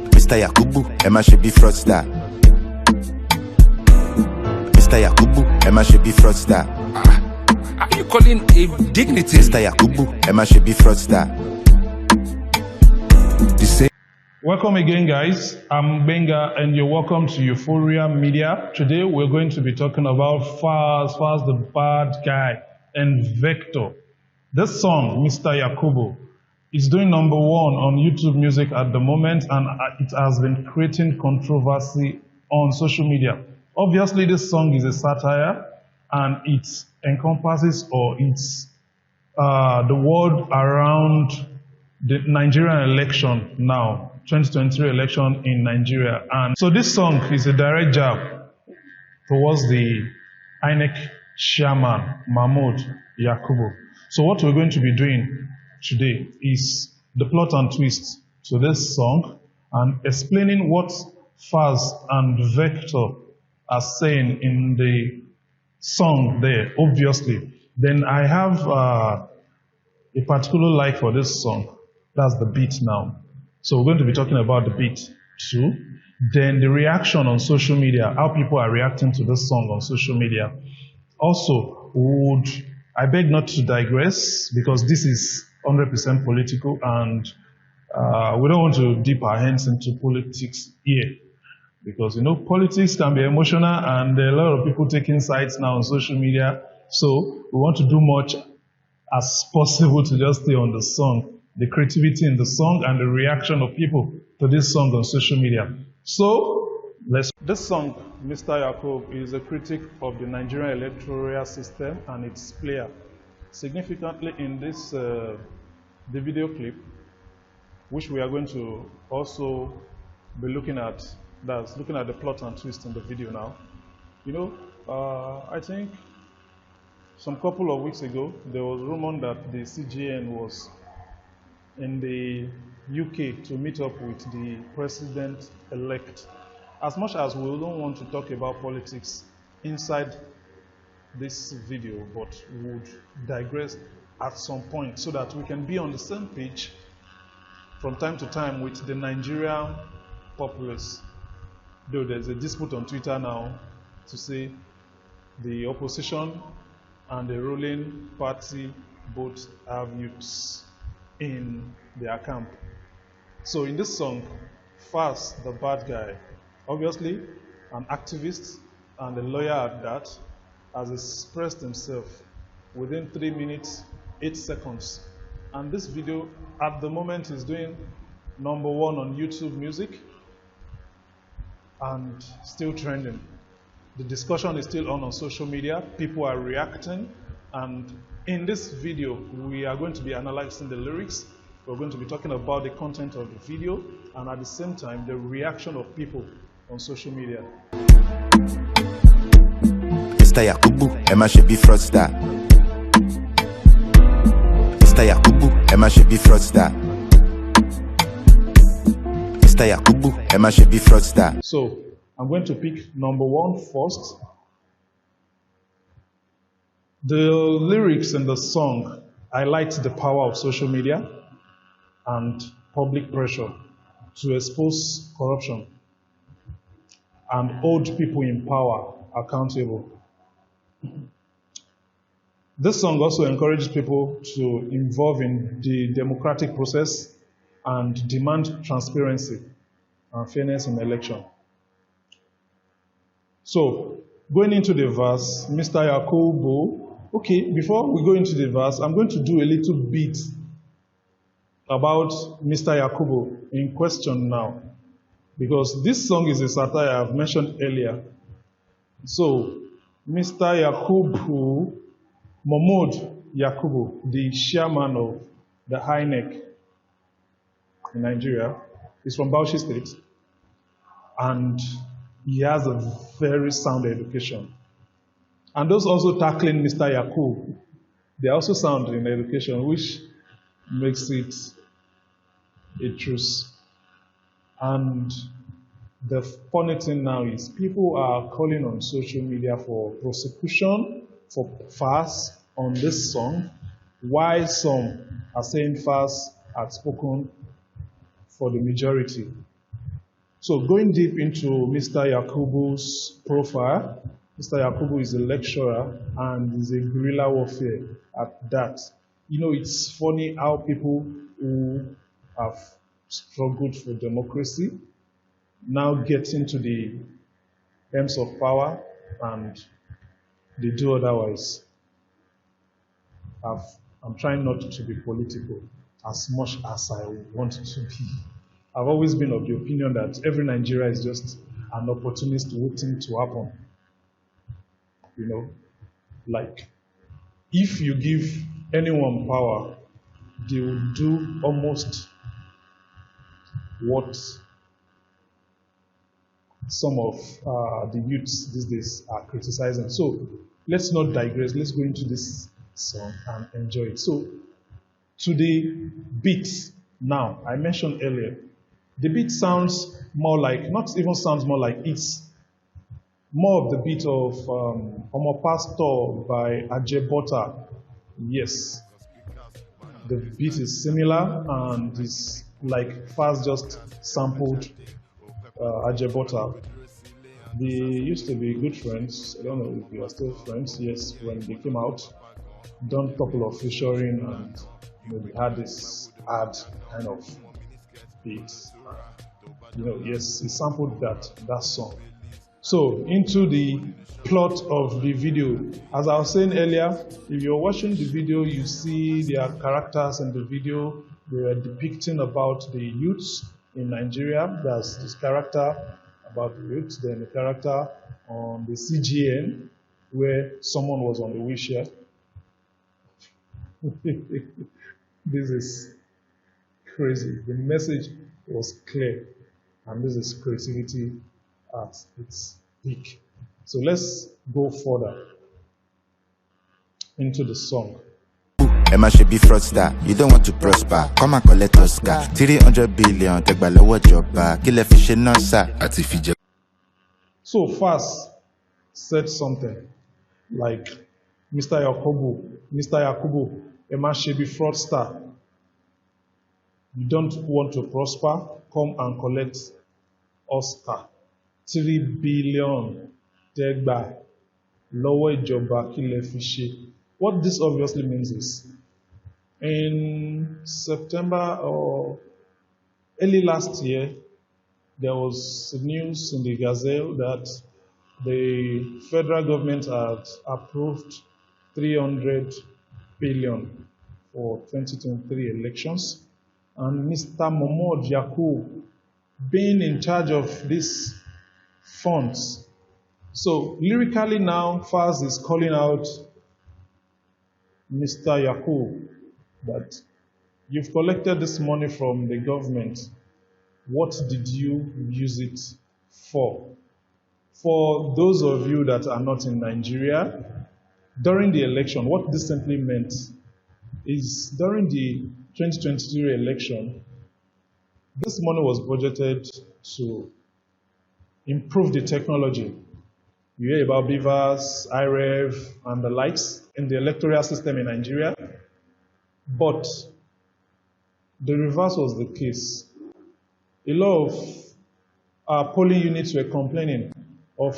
Mr. Yakubu, Emma should be fraudster. Mr. Yakubu, Emma should be fraudster. Are you calling a dignity? Mr. Yakubu, Emma should be fraudster. Welcome again, guys. I'm Benga, and you're welcome to Euphoria Media. Today, we're going to be talking about Falz the bad guy, and Vector. This song, Mr. Yakubu, is doing #1 on YouTube Music at the moment, and it has been creating controversy on social media. Obviously, this song is a satire, and it encompasses it's the world around the Nigerian election now. 2023 election in Nigeria. And so this song is a direct jab towards the INEC chairman, Mahmoud Yakubu. So what we're going to be doing today is the plot and twist to this song and explaining what Falz and Vector are saying in the song there, obviously. Then I have a particular like for this song. That's the beat now. So we're going to be talking about the beat too. Then the reaction on social media, how people are reacting to this song on social media. Also, I beg not to digress because this is 100% political and we don't want to dip our hands into politics here. Because, politics can be emotional and there are a lot of people taking sides now on social media. So we want to do much as possible to just stay on the song. The creativity in the song and the reaction of people to this song on social media. So, this song, Mr. Yakubu, is a critic of the Nigerian electoral system and its player. Significantly in this, the video clip, which we are going to also be looking at, that's looking at the plot and twist in the video now. I think some couple of weeks ago, there was rumor that the CGN was in the UK to meet up with the president-elect. As much as we don't want to talk about politics inside this video, but we would digress at some point so that we can be on the same page from time to time with the Nigerian populace. Though there's a dispute on Twitter now to say the opposition and the ruling party both have youths in their camp. So in this song, Falz, the bad guy, obviously an activist and a lawyer at that, has expressed himself within 3 minutes, 8 seconds. And this video at the moment is doing #1 on YouTube Music and still trending. The discussion is still on social media. People are reacting, and in this video, we are going to be analyzing the lyrics. We're going to be talking about the content of the video and at the same time, the reaction of people on social media. Mr. Yakubu, Emma should be fraudster. Mr. Yakubu, Emma should be fraudster. Mr. Yakubu, Emma should be fraudster. So, I'm going to pick #1 first. The lyrics in the song highlight the power of social media and public pressure to expose corruption and hold people in power accountable. This song also encourages people to involve in the democratic process and demand transparency and fairness in election. So, going into the verse, Mr. Yakubu. Okay, before we go into the verse, I'm going to do a little bit about Mr. Yakubu in question now. Because this song is a satire I've mentioned earlier. So, Mr. Yakubu, Mahmoud Yakubu, the chairman of the INEC in Nigeria, is from Bauchi State. And he has a very sound education. And those also tackling Mr. Yakubu, they are also sound in education, which makes it a truce. And the funny thing now is people are calling on social media for prosecution for Falz on this song, while some are saying Falz had spoken for the majority. So going deep into Mr. Yakubu's profile, Mr. Yakubu is a lecturer and is a guerrilla warfare at that. You know, it's funny how people who have struggled for democracy now get into the ends of power and they do otherwise. I'm trying not to be political as much as I want to be. I've always been of the opinion that every Nigeria is just an opportunist waiting to happen. You know, like if you give anyone power, they will do almost what some of the youths these days are criticizing. So let's not digress. Let's go into this song and enjoy it. So to the beat now, I mentioned earlier, the beat sounds more like, not even sounds more like, it's more of the beat of Omo Pastor by Ajebota. Yes, the beat is similar and it's like Falz just sampled Ajebota. They used to be good friends. I don't know if they are still friends. Yes, when they came out, done a couple of featuring and we had this ad kind of beats. You know, yes, he sampled that song. So into the plot of the video. As I was saying earlier, if you're watching the video, you see their characters in the video. They are depicting about the youths in Nigeria. There's this character about the youths, then the character on the CGN where someone was on the wheelchair. This is crazy. The message was clear, and this is creativity at its peak. So let's go further into the song. Emma should be fraudster. You don't want to prosper. Come and collect Oscar. 300 billion. Take by lower job. Kill a fish in sir. So Falz said something like, Mr. Yakubu, Emma should be fraudster. You don't want to prosper. Come and collect Oscar. 3 billion. Take by lower job. Kill a fish. What this obviously means is, in September or early last year, there was news in the Gazelle that the federal government had approved 300 billion for 2023 elections. And Mr. Mohamed Yakubu being in charge of these funds. So lyrically now, Falz is calling out Mr. Yakubu that you've collected this money from the government. What did you use it for? For those of you that are not in Nigeria, during the election, what this simply meant is during the 2023 election, this money was budgeted to improve the technology. You hear about beavers, IREV, and the likes in the electoral system in Nigeria. But the reverse was the case. A lot of polling units were complaining of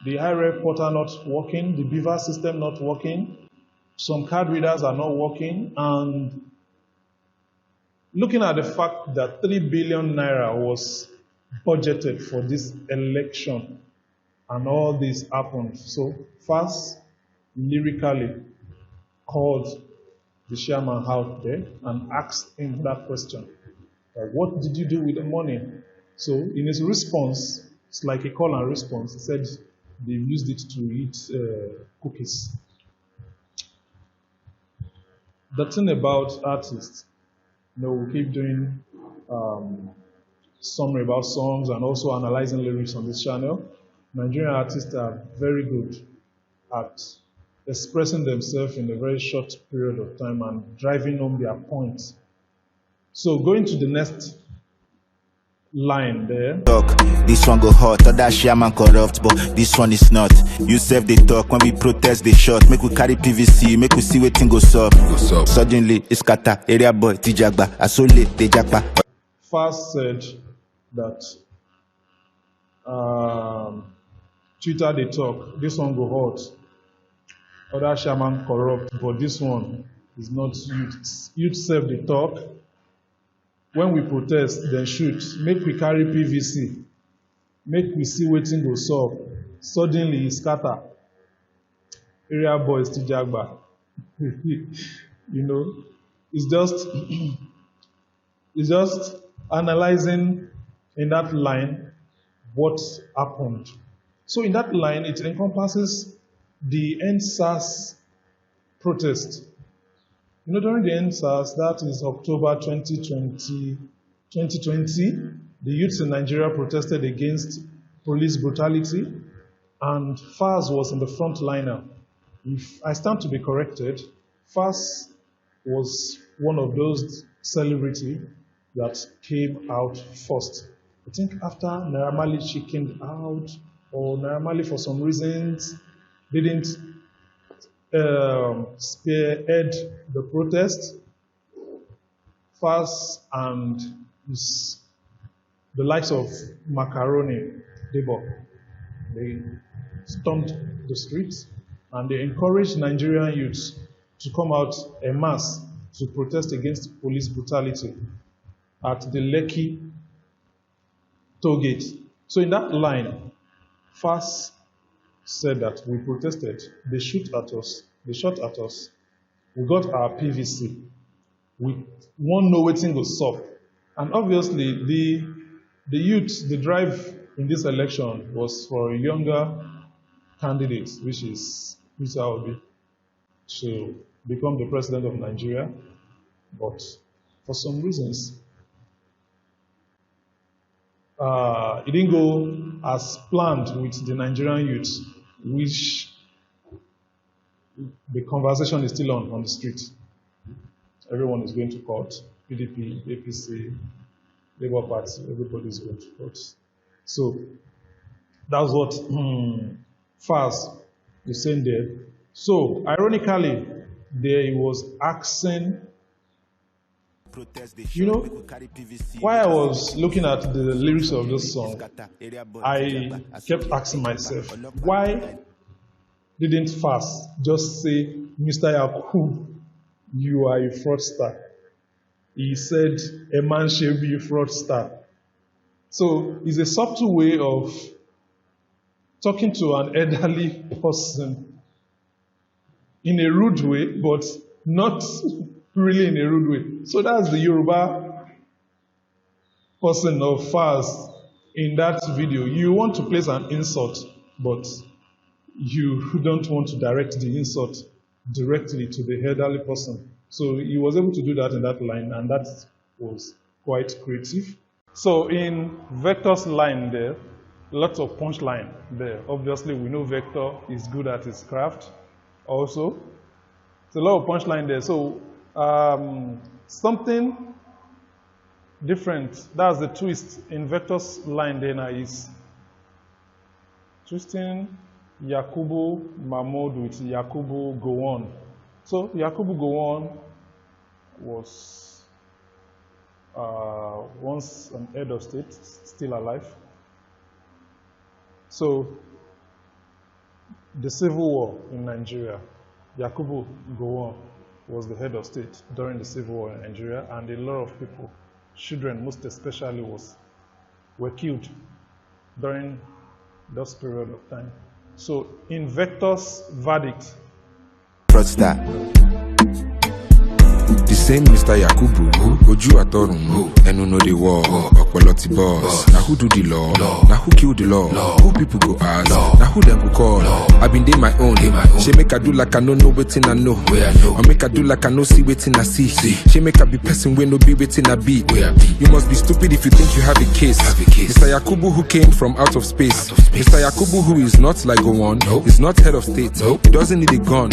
the IREV portal not working, the beaver system not working, some card readers are not working, and looking at the fact that 3 billion naira was budgeted for this election, and all this happened. So Falz lyrically called the chairman out there and asked him that question. Like, what did you do with the money? So in his response, it's like a call and response. He said they used it to eat cookies. The thing about artists, you know, we keep doing summary about songs and also analyzing lyrics on this channel. Nigerian artists are very good at expressing themselves in a very short period of time and driving home their points. So going to the next line there. Talk, this one go hot, other shaman corrupt, but this one is not. You serve the talk, when we protest the shot, make we carry PVC, make we see what thing goes up. Suddenly, it's kata, area boy, tijagba, asole, tejagba. Falz said that Twitter they talk, this one go hot. Other shaman corrupt, but this one is not youth. Youth self they talk. When we protest, then shoot. Make we carry PVC. Make we see wetin go sup. Suddenly e scatter. Area boys to Jagba. It's just analyzing in that line what happened. So in that line, it encompasses the NSAS protest. During the NSAS, that is October 2020, the youths in Nigeria protested against police brutality, and Falz was in the front liner. If I stand to be corrected, Falz was one of those celebrities that came out first. I think after Naira Marley chickened out, or Naira Marley for some reasons didn't spearhead the protest, Falz and the likes of Macaroni, they stormed the streets and they encouraged Nigerian youths to come out en masse to protest against police brutality at the Lekki toll gate. So in that line, Falz said that we protested, they shot at us, we got our PVC, we won't know wetin go sup. And obviously the youth, the drive in this election was for a younger candidate, which is Peter Obi, to become the president of Nigeria. But for some reasons, it didn't go as planned with the Nigerian youth, which the conversation is still on the street. Everyone is going to court. PDP, APC, Labour Party, everybody is going to court. So that's what Falz is saying there. So ironically, there he was asking, while I was looking at the lyrics of this song, I kept asking myself, why didn't Falz just say, Mr. Yakubu, you are a fraudster? He said, a man shall be a fraudster. So it's a subtle way of talking to an elderly person in a rude way, but not really in a rude way. So that's the Yoruba person of Falz in that video. You want to place an insult, but you don't want to direct the insult directly to the elderly person. So he was able to do that in that line, and that was quite creative. So in Vector's line there, lots of punchline there. Obviously, we know Vector is good at his craft also. It's a lot of punchline there. So something different, that's the twist in Vector's line there now, is twisting Yakubu Mahmoud with Yakubu Go On. So Yakubu Go On was once an head of state, still alive. So the civil war in Nigeria, Yakubu Go On was the head of state during the civil war in Nigeria, and a lot of people, children most especially, were killed during that period of time. So in Vector's verdict, the same Mr. Yakubu, Oju Atorun, Enu no the war, Opoloti boss. Now who do the law? Now who kill the law? Who people go ask? Now who them go call? I been day my own. She make I do like I know wetin I know. Or make I do like I know see wetin I see. She make I be person when no be wetin I be. You must be stupid if you think you have a case. Mr. Yakubu who came from out of space. Mr. Yakubu who is not like go on, is not head of state. He doesn't need a gun.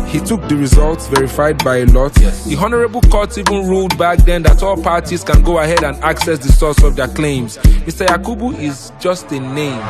He took the results verified by a lot. The Honorable Court even ruled back then that all parties can go ahead and access the source of their claims. Mr. Yakubu is just a name.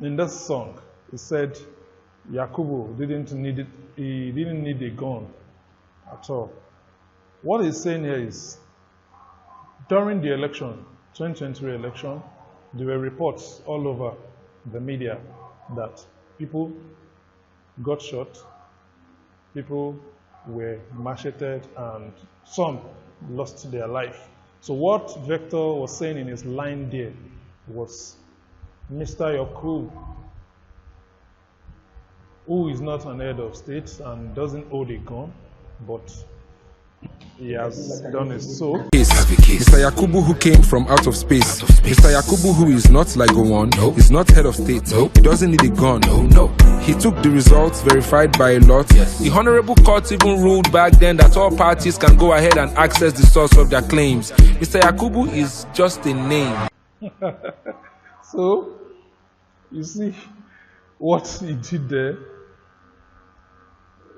In this song, he said Yakubu didn't need a gun at all. What he's saying here is During the election, 2023 election, there were reports all over the media that people got shot, people were macheted, and some lost their life. So what Vector was saying in his line there was, Mr. Yakubu, who is not an head of state and doesn't hold a gun, but he has done it. So, Mr. Yakubu, who came from out of space. Mr. Yakubu, who is not like one, is not head of state. He doesn't need a gun. He took the results verified by a lot. The Honorable Court even ruled back then that all parties can go ahead and access the source of their claims. Mr. Yakubu is just a name. so you see what he did there.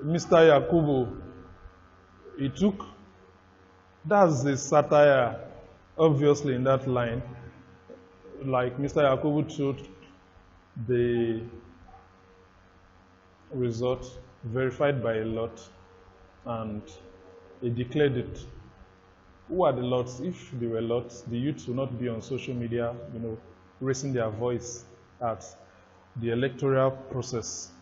Mr. Yakubu, he took, that's the satire, obviously, in that line. Like Mr. Yakubu took the result verified by a lot and he declared it. Who are the lots? If there were lots, the youths will not be on social media, raising their voice at the electoral process.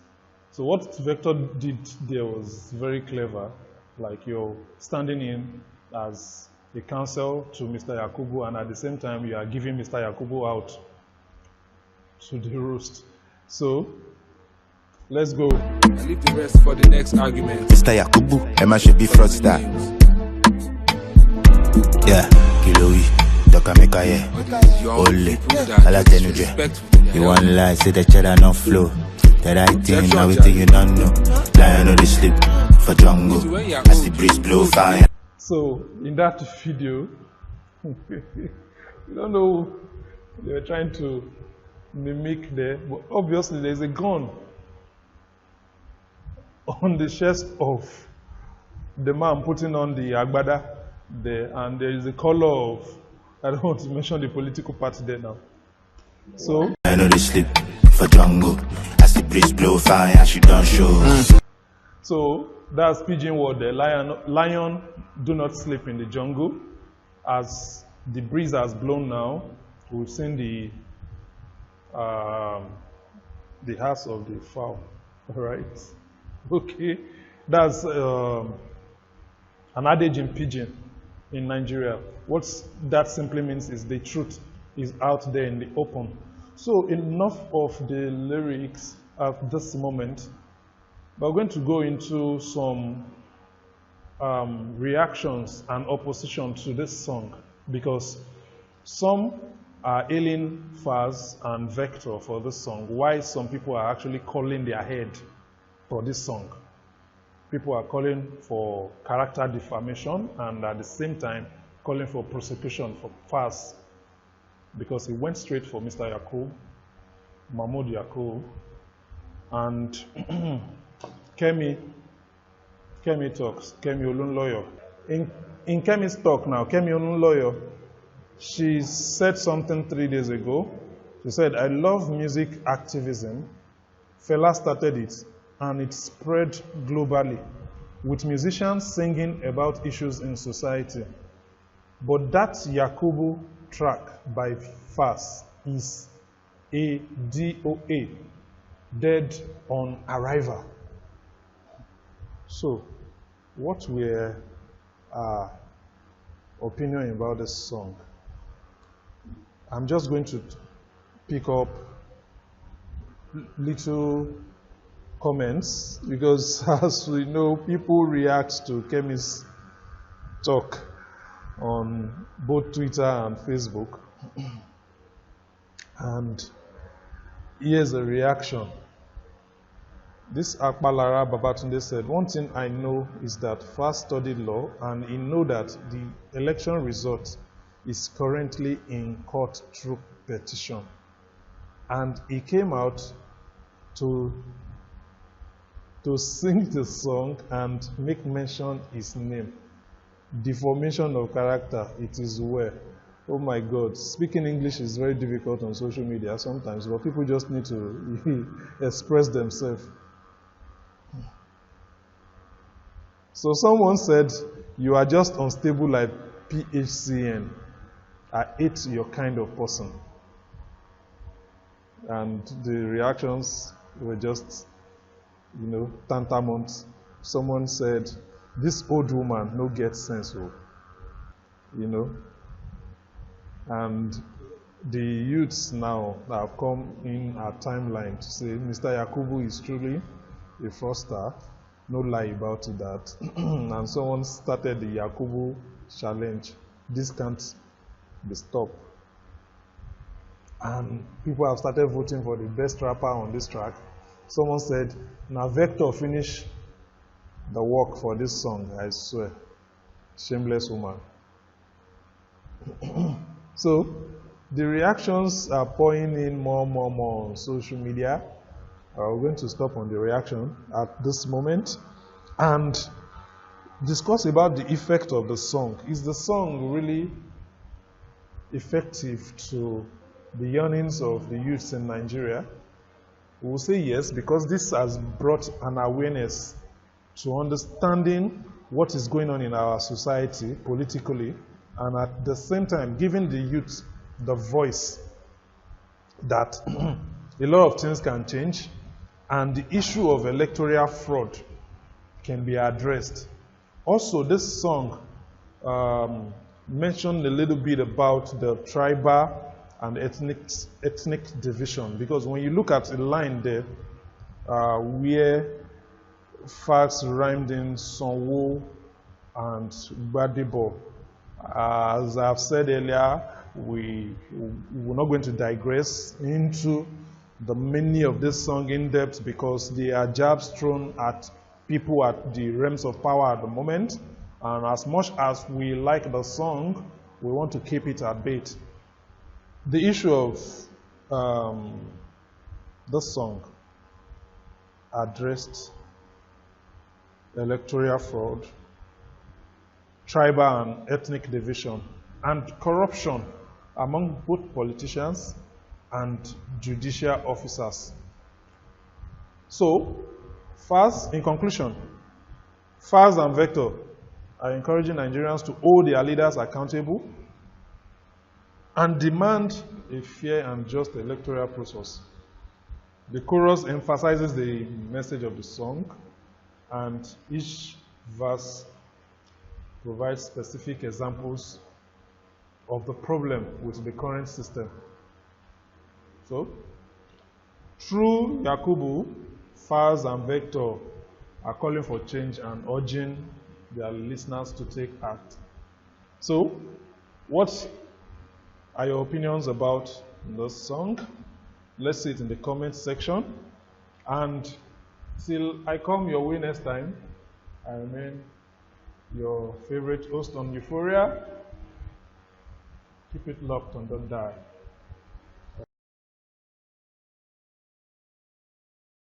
So what Vector did there was very clever. Like, you're standing in as a counsel to Mr. Yakubu, and at the same time you are giving Mr. Yakubu out to the roast. So let's go. Leave the rest for the next argument. Mr. Yakubu, Emma should be fraudster. Yeah, Kilowi, Dokameka, yeah. Ole, Alatenuje. You want lie, say the cheddar no flow. The right thing, now we think you don't know. Lion on the sleep for jungle. As the breeze blow fire. So, in that video, you don't know, they were trying to mimic there, but obviously there's a gun on the chest of the man putting on the agbada there, and there is a color of, I don't want to mention the political party there now. So, I know they sleep for jungle. As the breeze blow fire, she don't show. So, that's pidgin word there. Lion do not sleep in the jungle. As the breeze has blown now, we've seen the house of the fowl. All right. Okay. That's an adage in pidgin in Nigeria. What that simply means is the truth is out there in the open. So enough of the lyrics at this moment. We're going to go into some reactions and opposition to this song, because some are hailing Falz and Vector for this song, while some people are actually calling their head for this song. People are calling for character defamation and at the same time calling for prosecution for Falz, because he went straight for Mr. Yakubu, Mahmoud Yakubu, and Kemi talks, Kemi Olunloyo. In Kemi's talk now, Kemi Olunloyo, she said something 3 days ago. She said, I love music activism. Fela started it, and it spread globally, with musicians singing about issues in society. But that Yakubu track by Falz is a DOA, dead on arrival. So, what were our opinion about this song? I'm just going to pick up little comments, because as we know, people react to Kemi's talk on both Twitter and Facebook. And here's a reaction. This Akbalara Babatunde said, one thing I know is that Falz studied law, and he know that the election result is currently in court through petition. And he came out to sing the song and make mention his name. Deformation of character, it is well. Oh my God, speaking English is very difficult on social media sometimes, but people just need to express themselves. So someone said, you are just unstable like PHCN. I hate your kind of person. And the reactions were just, tantamount. Someone said, this old woman no get sense, And the youths now that have come in our timeline to say Mr. Yakubu is truly a fraudster, no lie about it that. And someone started the Yakubu challenge. This can't be stopped. And people have started voting for the best rapper on this track. Someone said, now Vector finish the work for this song, I swear. Shameless woman. So, the reactions are pouring in more on social media. We're going to stop on the reaction at this moment and discuss about the effect of the song. Is the song really effective to the yearnings of the youths in Nigeria? We will say yes, because this has brought an awareness to understanding what is going on in our society politically, and at the same time giving the youth the voice that a lot of things can change and the issue of electoral fraud can be addressed. Also, this song mentioned a little bit about the tribal and ethnic division, because when you look at the line there where Falz rhymed in Sonwo and Gbadebo, as I've said earlier, we're not going to digress into the meaning of this song in depth because they are jabs thrown at people at the realms of power at the moment, and as much as we like the song, we want to keep it at bay. The issue of the song addressed electoral fraud, tribal and ethnic division, and corruption among both politicians and judicial officers. So, Falz, in conclusion, Falz and Vector are encouraging Nigerians to hold their leaders accountable and demand a fair and just electoral process. The chorus emphasizes the message of the song, and each verse provides specific examples of the problem with the current system. So, through Yakubu, Falz and Vector are calling for change and urging their listeners to take act. So, what are your opinions about the song? Let's see it in the comments section. And till I come your way next time, I remain your favorite host on Euphoria. Keep it locked and don't die.